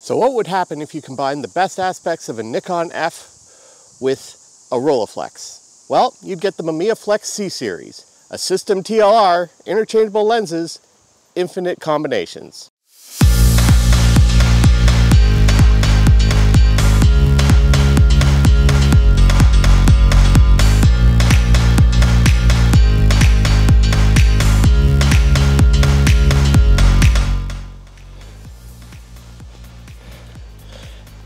So what would happen if you combine the best aspects of a Nikon F with a Rolleiflex? Well, you'd get the Mamiya C-Series, a system TLR, interchangeable lenses, infinite combinations.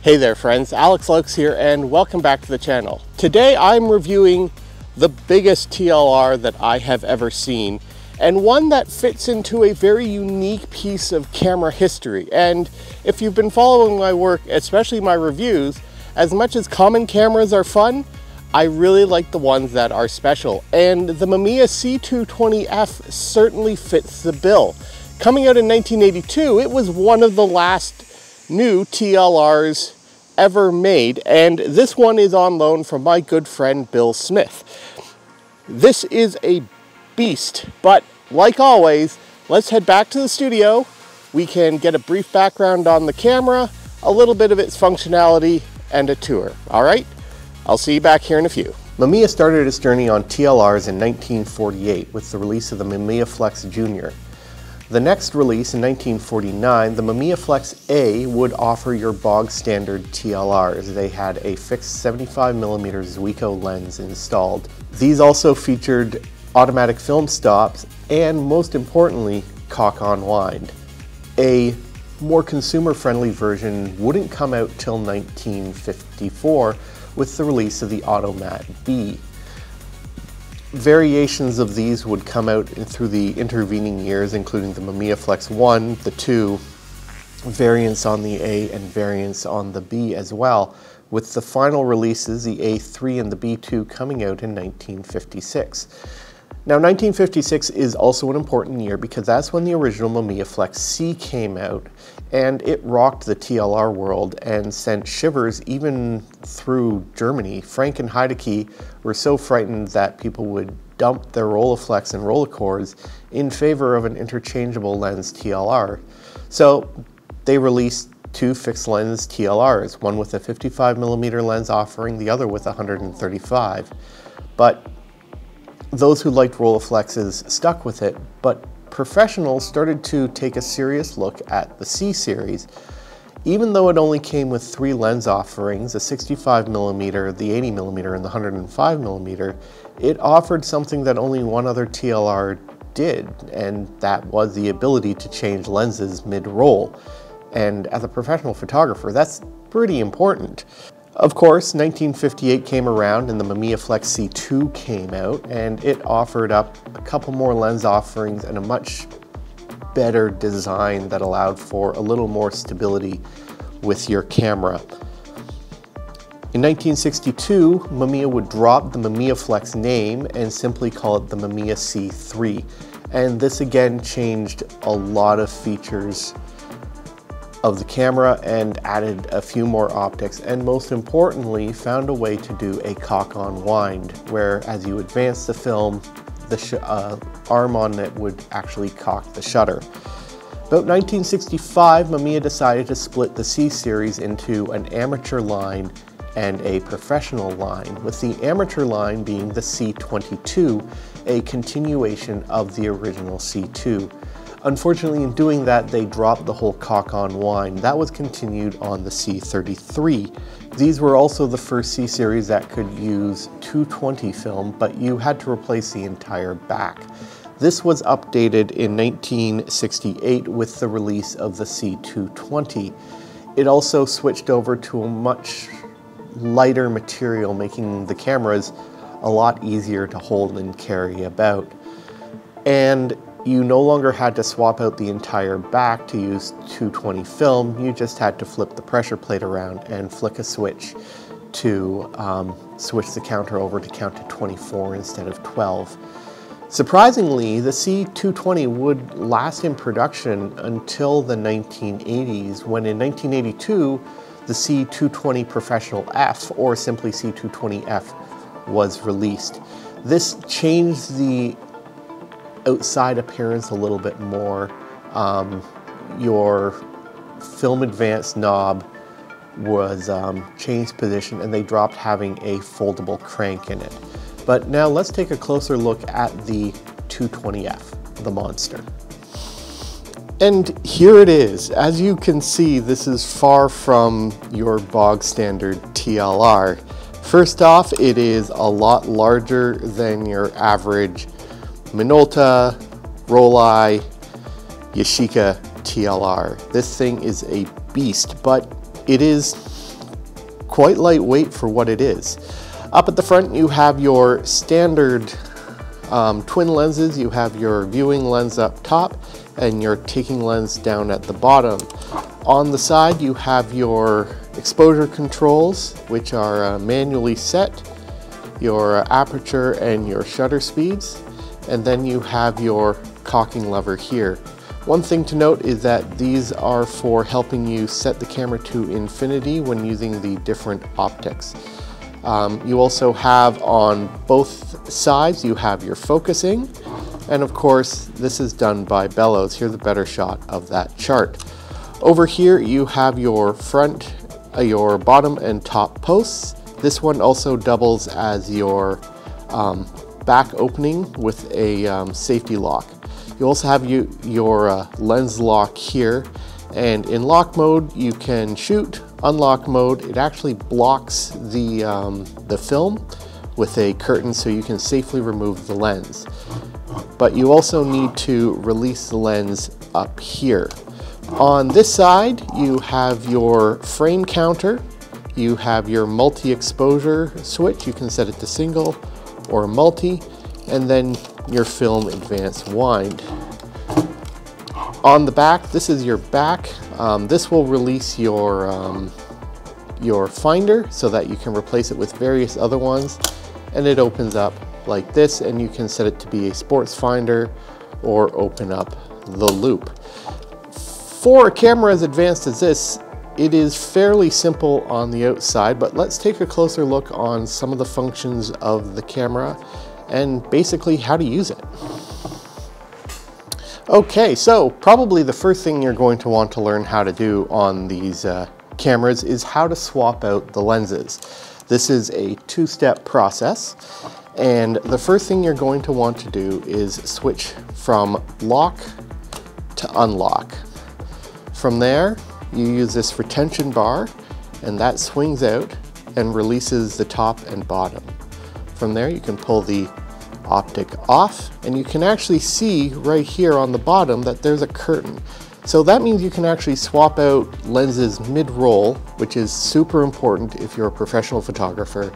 Hey there friends, Alex Laux here and welcome back to the channel. Today I'm reviewing the biggest TLR that I have ever seen, and one that fits into a very unique piece of camera history. And if you've been following my work, especially my reviews, as much as common cameras are fun, I really like the ones that are special. And the Mamiya C220f certainly fits the bill. Coming out in 1982, it was one of the last new TLRs ever made, and this one is on loan from my good friend Bill Smith. This is a beast, but like always, let's head back to the studio. We can get a brief background on the camera, a little bit of its functionality, and a tour. All right, I'll see you back here in a few. Mamiya started its journey on TLRs in 1948 with the release of the Mamiya-Flex Jr. The next release in 1949, the Mamiya-Flex A would offer your bog standard TLRs. They had a fixed 75mm Zuiko lens installed. These also featured automatic film stops and, most importantly, cock on wind. A more consumer-friendly version wouldn't come out till 1954 with the release of the Automat B. Variations of these would come out through the intervening years, including the Mamiya-Flex 1, the 2, variants on the A and variants on the B as well, with the final releases, the A3 and the B2, coming out in 1956. Now 1956 is also an important year because that's when the original Mamiya-Flex C came out, and it rocked the TLR world and sent shivers even through Germany. Frank and Heidecke were so frightened that people would dump their Rolleiflex and Rolleicors in favor of an interchangeable lens TLR. So they released two fixed lens TLRs, one with a 55mm lens offering, the other with 135. But those who liked Rolleiflexes stuck with it, but professionals started to take a serious look at the C-Series. Even though it only came with three lens offerings, the 65mm, the 80mm, and the 105mm, it offered something that only one other TLR did, and that was the ability to change lenses mid-roll. And as a professional photographer, that's pretty important. Of course, 1958 came around and the Mamiya-Flex C2 came out, and it offered up a couple more lens offerings and a much better design that allowed for a little more stability with your camera. In 1962, Mamiya would drop the Mamiya-Flex name and simply call it the Mamiya C3. And this again changed a lot of features of the camera and added a few more optics, and most importantly found a way to do a cock on wind, where as you advance the film, the arm on it would actually cock the shutter. About 1965, Mamiya decided to split the C-Series into an amateur line and a professional line, with the amateur line being the C22, a continuation of the original C2. Unfortunately, in doing that, they dropped the whole cock on wind. That was continued on the C33. These were also the first C-Series that could use 220 film, but you had to replace the entire back. This was updated in 1968 with the release of the C220. It also switched over to a much lighter material, making the cameras a lot easier to hold and carry about. And you no longer had to swap out the entire back to use 220 film, you just had to flip the pressure plate around and flick a switch to switch the counter over to count to 24 instead of 12. Surprisingly, the C220 would last in production until the 1980s, when in 1982, the C220 Professional F, or simply C220F, was released. This changed the outside appearance a little bit more. Your film advance knob was changed position and they dropped having a foldable crank in it. But now let's take a closer look at the 220f, the monster. And here it is. As you can see, this is far from your bog standard TLR. First off, it is a lot larger than your average Minolta, Rollei, Yashica TLR. This thing is a beast, but it is quite lightweight for what it is. Up at the front, you have your standard twin lenses. You have your viewing lens up top and your taking lens down at the bottom. On the side, you have your exposure controls, which are manually set, your aperture and your shutter speeds, and then you have your cocking lever here. One thing to note is that these are for helping you set the camera to infinity when using the different optics. You also have on both sides, you have your focusing, and of course this is done by bellows. Here's a better shot of that chart. Over here you have your front, your bottom and top posts. This one also doubles as your back opening with a safety lock. You also have your lens lock here, and in lock mode you can shoot. Unlock mode, it actually blocks the film with a curtain so you can safely remove the lens. But you also need to release the lens up here. On this side, you have your frame counter, you have your multi-exposure switch, you can set it to single or multi, and then your film advance wind. On the back, this is your back. This will release your finder so that you can replace it with various other ones, and it opens up like this, and you can set it to be a sports finder or open up the loop. For a camera as advanced as this, it is fairly simple on the outside, but let's take a closer look on some of the functions of the camera and basically how to use it. Okay, so probably the first thing you're going to want to learn how to do on these cameras is how to swap out the lenses. This is a two-step process, and the first thing you're going to want to do is switch from lock to unlock. From there, you use this retention bar, and that swings out and releases the top and bottom. From there, you can pull the optic off, and you can actually see right here on the bottom that there's a curtain. So that means you can actually swap out lenses mid-roll, which is super important if you're a professional photographer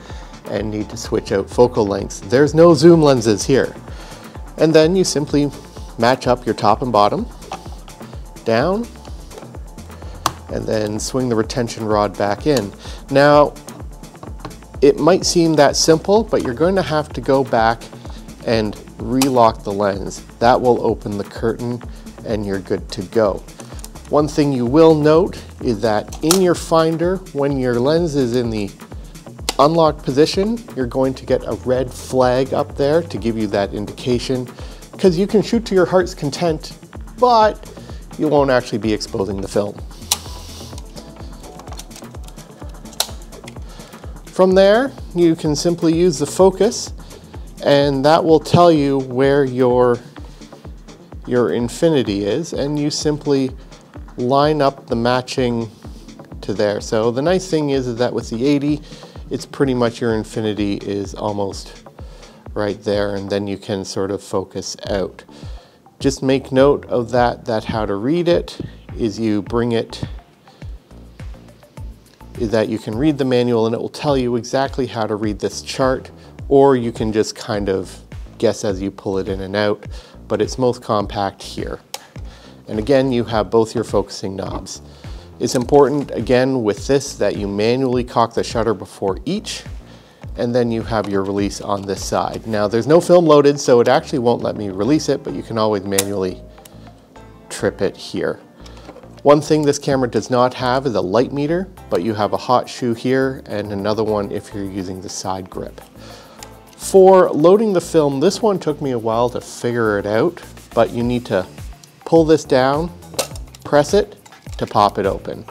and need to switch out focal lengths. There's no zoom lenses here. And then you simply match up your top and bottom, down, and then swing the retention rod back in. Now, it might seem that simple, but you're going to have to go back and relock the lens. That will open the curtain and you're good to go. One thing you will note is that in your finder, when your lens is in the unlocked position, you're going to get a red flag up there to give you that indication, because you can shoot to your heart's content, but you won't actually be exposing the film. From there, you can simply use the focus, and that will tell you where your infinity is, and you simply line up the matching to there. So the nice thing is that with the 80, it's pretty much your infinity is almost right there, and then you can sort of focus out. Just make note of that how to read it is you bring it, is that you can read the manual and it will tell you exactly how to read this chart, or you can just kind of guess as you pull it in and out, but it's most compact here. And again, you have both your focusing knobs. It's important, again, with this that you manually cock the shutter before each, and then you have your release on this side. Now, there's no film loaded, so it actually won't let me release it, but you can always manually trip it here. One thing this camera does not have is a light meter, but you have a hot shoe here and another one if you're using the side grip. For loading the film, this one took me a while to figure it out, but you need to pull this down, press it, to pop it open.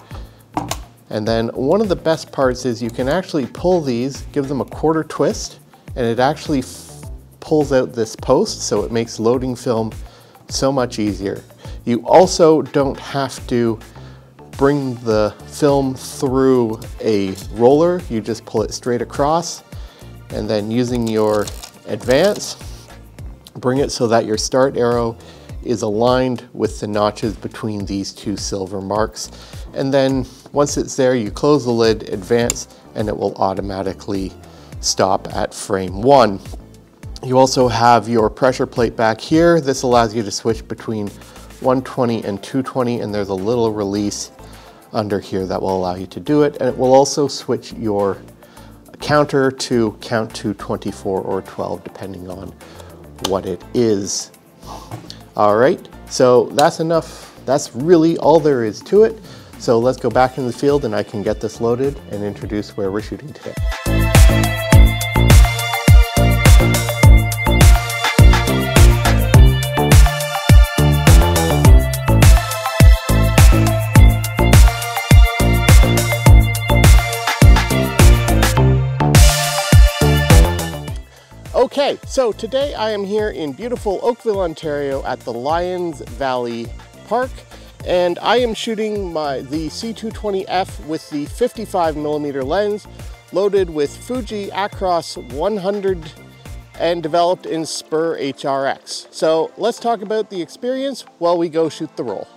And then one of the best parts is you can actually pull these, give them a quarter twist, and it actually pulls out this post, so it makes loading film so much easier. You also don't have to bring the film through a roller, you just pull it straight across, and then using your advance, bring it so that your start arrow is aligned with the notches between these two silver marks. And then once it's there, you close the lid, advance, and it will automatically stop at frame 1. You also have your pressure plate back here. This allows you to switch between 120 and 220, and there's a little release under here that will allow you to do it. And it will also switch your counter to count to 24 or 12, depending on what it is. All right, so that's enough. That's really all there is to it. So let's go back in the field and I can get this loaded and introduce where we're shooting today. Okay, so today I am here in beautiful Oakville, Ontario at the Lions Valley Park, and I am shooting the C220f with the 55mm lens loaded with Fuji Acros 100 and developed in Spur HRX. So let's talk about the experience while we go shoot the roll.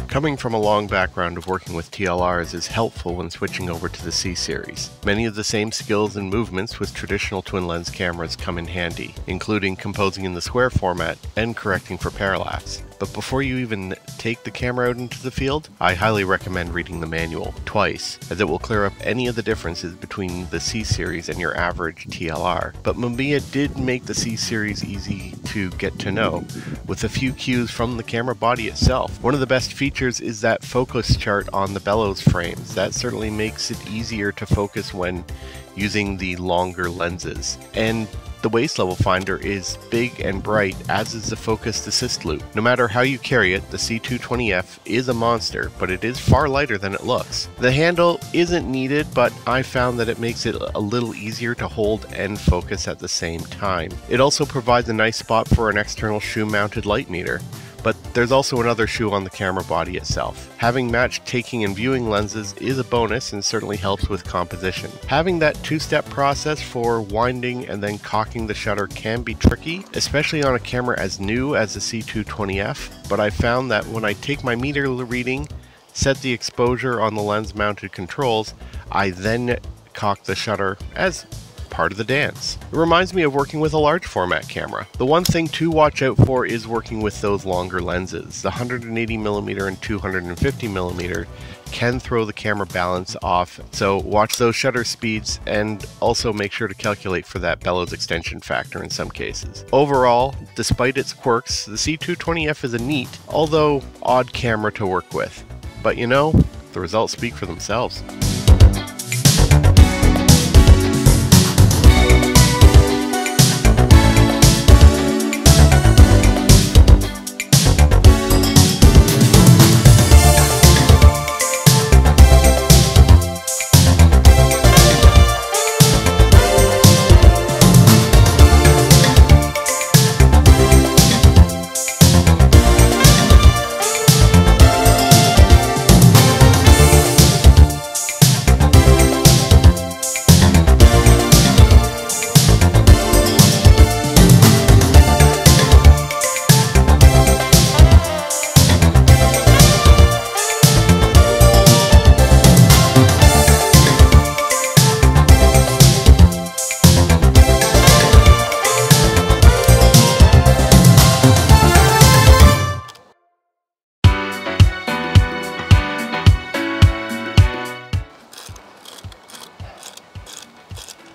Coming from a long background of working with TLRs is helpful when switching over to the C-Series. Many of the same skills and movements with traditional twin lens cameras come in handy, including composing in the square format and correcting for parallax. But before you even take the camera out into the field, I highly recommend reading the manual twice, as it will clear up any of the differences between the C-Series and your average TLR. But Mamiya did make the C-Series easy to get to know, with a few cues from the camera body itself. One of the best features is that focus chart on the bellows frames. That certainly makes it easier to focus when using the longer lenses. And the waist level finder is big and bright, as is the focus assist loop. No matter how you carry it, the C220f is a monster, but it is far lighter than it looks. The handle isn't needed, but I found that it makes it a little easier to hold and focus at the same time. It also provides a nice spot for an external shoe mounted light meter. But there's also another shoe on the camera body itself. Having matched taking and viewing lenses is a bonus and certainly helps with composition. Having that two-step process for winding and then cocking the shutter can be tricky, especially on a camera as new as the C220f, but I found that when I take my meter reading, set the exposure on the lens mounted controls, I then cock the shutter as part of the dance. It reminds me of working with a large format camera. The one thing to watch out for is working with those longer lenses. The 180mm and 250mm can throw the camera balance off, so watch those shutter speeds and also make sure to calculate for that bellows extension factor in some cases. Overall, despite its quirks, the C220f is a neat, although odd camera to work with. But you know, the results speak for themselves.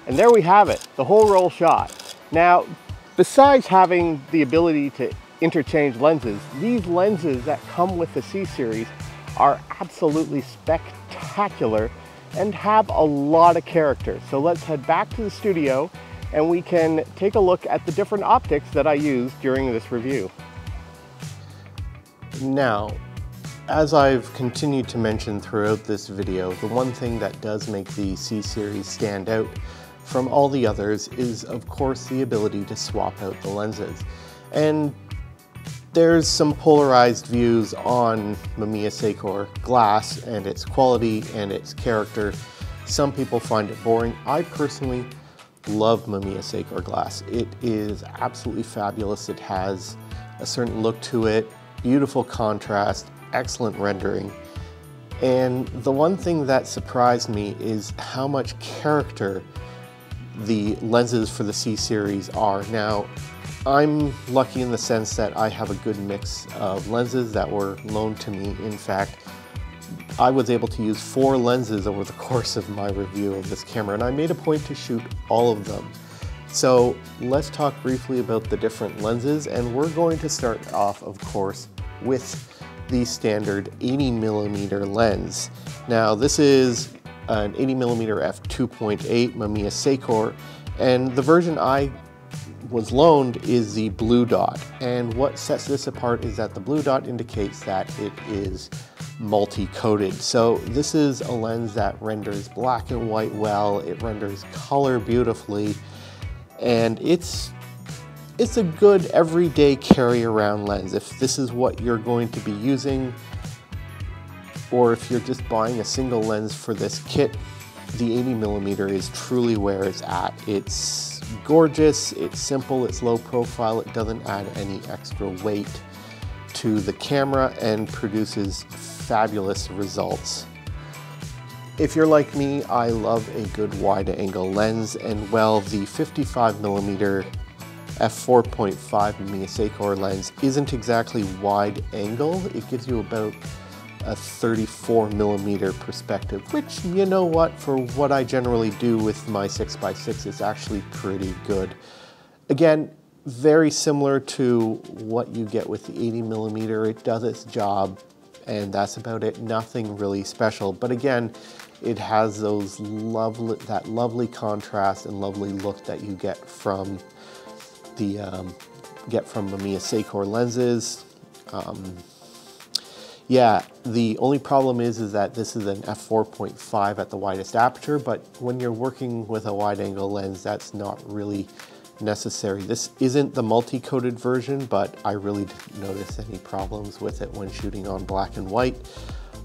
And there we have it, the whole roll shot. Now, besides having the ability to interchange lenses, these lenses that come with the C-Series are absolutely spectacular and have a lot of character. So let's head back to the studio and we can take a look at the different optics that I used during this review. Now, as I've continued to mention throughout this video, the one thing that does make the C-Series stand out from all the others is, of course, the ability to swap out the lenses. And there's some polarized views on Mamiya-Sekor glass and its quality and its character. Some people find it boring. I personally love Mamiya-Sekor glass. It is absolutely fabulous. It has a certain look to it, beautiful contrast, excellent rendering. And the one thing that surprised me is how much character the lenses for the C-Series are. Now, I'm lucky in the sense that I have a good mix of lenses that were loaned to me. In fact, I was able to use 4 lenses over the course of my review of this camera, and I made a point to shoot all of them. So let's talk briefly about the different lenses, and we're going to start off, of course, with the standard 80mm lens. Now, this is an 80mm f2.8 Mamiya Sekor, and the version I was loaned is the blue dot. And what sets this apart is that the blue dot indicates that it is multi-coated. So this is a lens that renders black and white well, it renders color beautifully, and it's a good everyday carry around lens. If this is what you're going to be using, or if you're just buying a single lens for this kit, the 80mm is truly where it's at. It's gorgeous, it's simple, it's low profile, it doesn't add any extra weight to the camera and produces fabulous results. If you're like me, I love a good wide angle lens, and well, the 55mm f4.5 Mamiya Sekor lens isn't exactly wide angle. It gives you about a 34mm perspective, which, you know what, for what I generally do with my 6x6 is actually pretty good. Again, very similar to what you get with the 80mm. It does its job, and that's about it. Nothing really special. But again, it has those that lovely contrast and lovely look that you get from the Mamiya Sekor lenses. Yeah, the only problem is that this is an f4.5 at the widest aperture, but when you're working with a wide angle lens, that's not really necessary. This isn't the multi-coated version, but I really didn't notice any problems with it when shooting on black and white.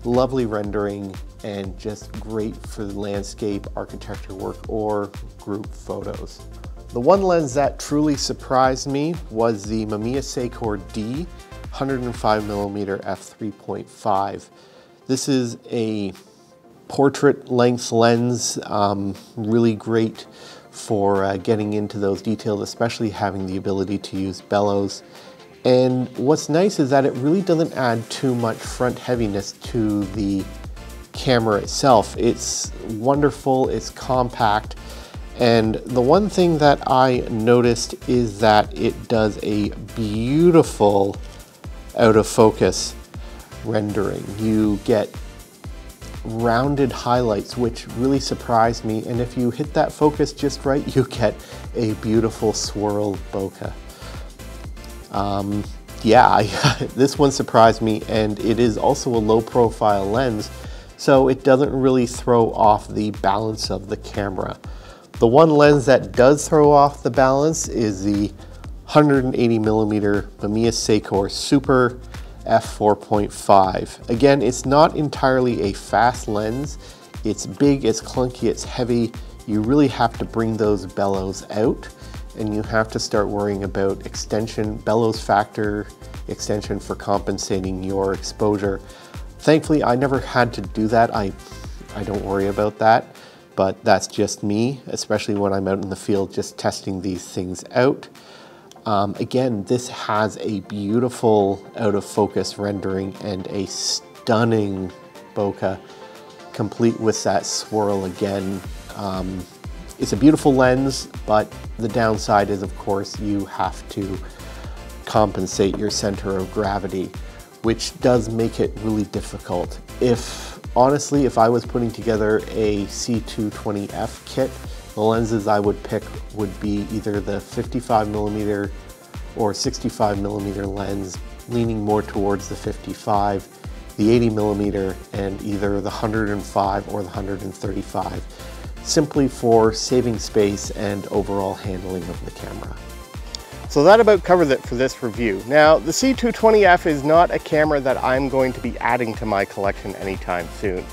Lovely rendering and just great for landscape, architecture work, or group photos. The one lens that truly surprised me was the Mamiya Sekor D 105mm f3.5. This is a portrait length lens, really great for getting into those details, especially having the ability to use bellows. And what's nice is that it really doesn't add too much front heaviness to the camera itself. It's wonderful, it's compact, and the one thing that I noticed is that it does a beautiful out of focus rendering. You get rounded highlights, which really surprised me, and if you hit that focus just right, you get a beautiful swirled bokeh. Yeah, this one surprised me, and it is also a low profile lens, so it doesn't really throw off the balance of the camera. The one lens that does throw off the balance is the 180mm Mamiya Sekor Super f4.5. Again, it's not entirely a fast lens. It's big, it's clunky, it's heavy. You really have to bring those bellows out, and you have to start worrying about extension, bellows factor extension for compensating your exposure. Thankfully, I never had to do that. I don't worry about that, but that's just me, especially when I'm out in the field just testing these things out. Again, this has a beautiful out of focus rendering and a stunning bokeh, complete with that swirl again. It's a beautiful lens, but the downside is, of course, you have to compensate your center of gravity, which does make it really difficult. Honestly, if I was putting together a C220f kit, the lenses I would pick would be either the 55mm or 65mm lens, leaning more towards the 55, the 80mm, and either the 105 or the 135, simply for saving space and overall handling of the camera. So that about covers it for this review. Now, the C220f is not a camera that I'm going to be adding to my collection anytime soon.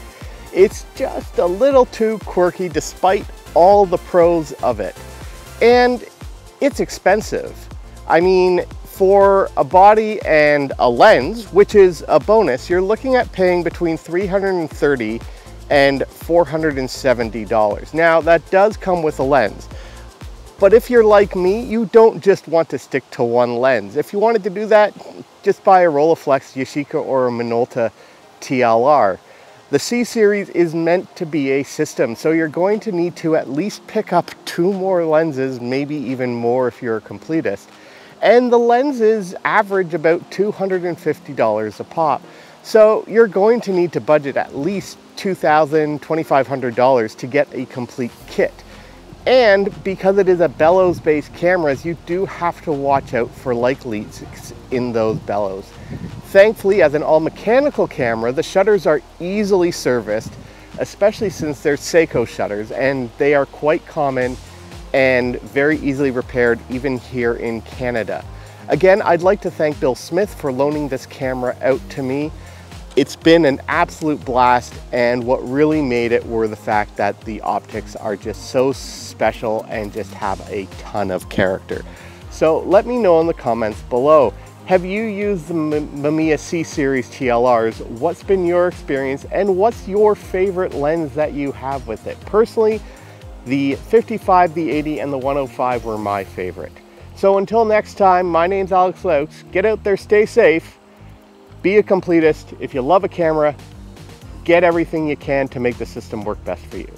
It's just a little too quirky despite all the pros of it. And it's expensive. I mean, for a body and a lens, which is a bonus, you're looking at paying between $330 and $470. Now, that does come with a lens. But if you're like me, you don't just want to stick to one lens. If you wanted to do that, just buy a Rolleiflex, Yashica, or a Minolta TLR. The C-Series is meant to be a system, so you're going to need to at least pick up 2 more lenses, maybe even more if you're a completist. And the lenses average about $250 a pop. So you're going to need to budget at least $2,000, $2,500 to get a complete kit. And because it is a bellows-based camera, you do have to watch out for light leaks in those bellows. Thankfully, as an all-mechanical camera, the shutters are easily serviced, especially since they're Sekor shutters, and they are quite common and very easily repaired even here in Canada. Again, I'd like to thank Bill Smith for loaning this camera out to me. It's been an absolute blast, and what really made it were the fact that the optics are just so special and just have a ton of character. So let me know in the comments below. Have you used the Mamiya C-Series TLRs? What's been your experience, and what's your favorite lens that you have with it? Personally, the 55, the 80, and the 105 were my favorite. So until next time, my name's Alex Laux. Get out there, stay safe. Be a completist. If you love a camera, get everything you can to make the system work best for you.